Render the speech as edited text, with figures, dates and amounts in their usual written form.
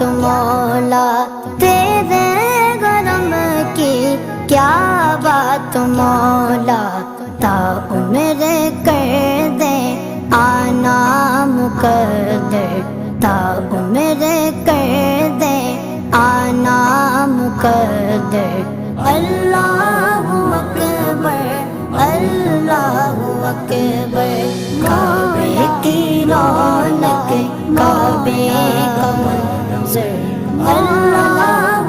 बात मौला, तेरे गरम की क्या बात मौला, ता उम्र कर दे आना मुकद्दर, ता उम्र कर दे आना मुकद्दर। अल्लाहु अकबर, अल्लाहु अकबर।